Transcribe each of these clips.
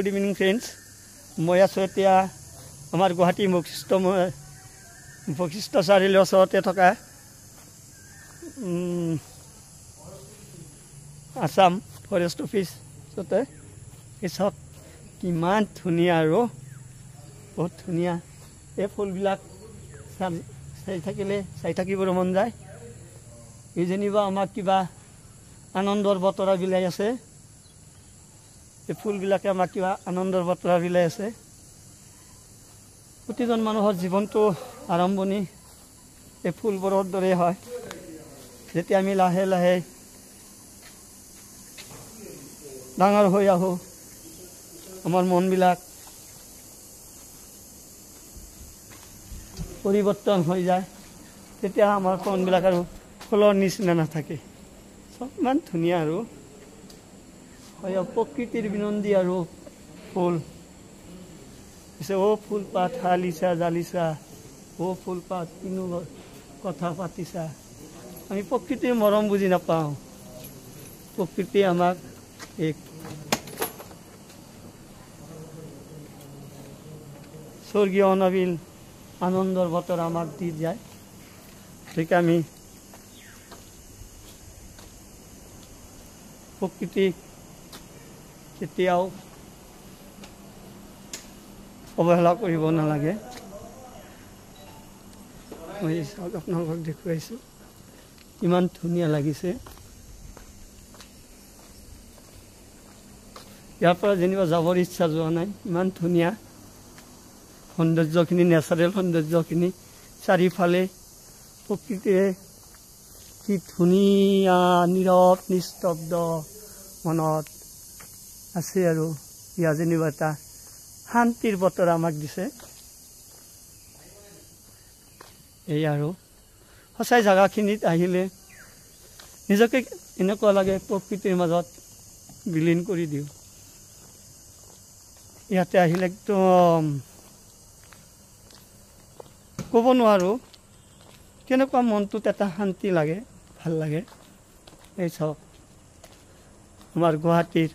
Good evening, friends. মই আছো এতিয়া আমাৰ গুৱাহাটী বশিষ্ঠ চাৰিআলিৰ ওচৰতে থকা আসাম ফৰেষ্ট অফিচতে এসব কিমান ধুনীয়া আৰু বহুত ধুনীয়া এই ফুলবিলাক চাই থাকিবৰ মন যায় এই যেনিবা আমাক কিবা আনন্দৰ বতৰা বিলাই আছে এই ফুলবিলাকে আমাক কিবা আনন্দৰ বতৰা বিলাই আছে প্ৰতিজন মানুহৰ জীৱনটো আৰম্ভণি এই ফুলবোৰৰ দৰে হয় যেতিয়া আমি লাহে লাহে ডাঙৰ হৈ আহোঁ আমাৰ মনবিলাক পৰিৱৰ্তন হৈ যায় তেতিয়া আমাৰ মনবিলাক আৰু ফুলৰ নিচিনা নাথাকে সব ইমান ধুনীয়া আৰু প্ৰকৃতিৰ বিনন্দী আৰু ফুল ও ফুলপাত হালিছা জালিছা ও ফুলপাত কিনো কথা পাতিছা আমি প্ৰকৃতিৰ মৰম বুজি নাপাওঁ প্ৰকৃতি আমাক এক স্বৰ্গীয় অনাবিল আনন্দৰ বতৰ আমাক দি যায় ঠিক আমি প্ৰকৃতিক কেতিয়াও অৱহেলা কৰিব নালাগে মই আপোনালোকক দেখুৱাইছোঁ ইমান ধুনীয়া লাগিছে ইয়াৰ পৰা যেনিবা যাবৰ ইচ্ছা যোৱা নাই ইমান ধুনীয়া সৌন্দৰ্যখিনি নেচাৰেল সৌন্দৰ্যখিনি চাৰিওফালে প্ৰকৃতিৰে কি ধুনীয়া নীৰৱ নিস্তব্ধ মনত আছে আৰু ইয়া যেনিবা এটা শান্তিৰ বতৰ আমাক দিছে এই আৰু সঁচাই জাগাখিনিত আহিলে নিজকে এনেকুৱা লাগে প্ৰকৃতিৰ মাজত বিলীন কৰি দিওঁ ইয়াতে আহিলে একদম ক'ব নোৱাৰোঁ কেনেকুৱা মনটোত এটা শান্তি লাগে ভাল লাগে এই চাওক আমাৰ গুৱাহাটীৰ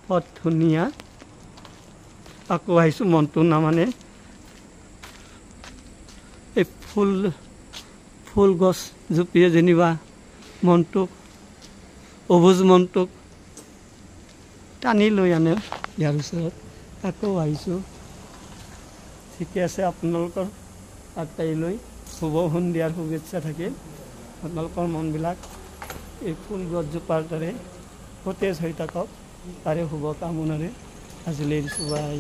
বহুত ধুনীয়া আকৌ আহিছোঁ মনটো নামানে এই ফুল গছ জুপিয়ে যেনিবা মনটোক অবুজ মনটোক টানি লৈ আনে ইয়াৰ ওচৰত আকৌ আহিছোঁ ঠিকে আছে আপোনালোকৰ আটাইলৈ শুভ সন্ধিয়াৰ শুভেচ্ছা থাকিল আপোনালোকৰ মনবিলাক এই ফুল গছজোপাৰ দৰে সতেজ হৈ থাকক তাৰে শুভকামনাৰে আজিলৈ এৰিছোঁ বাই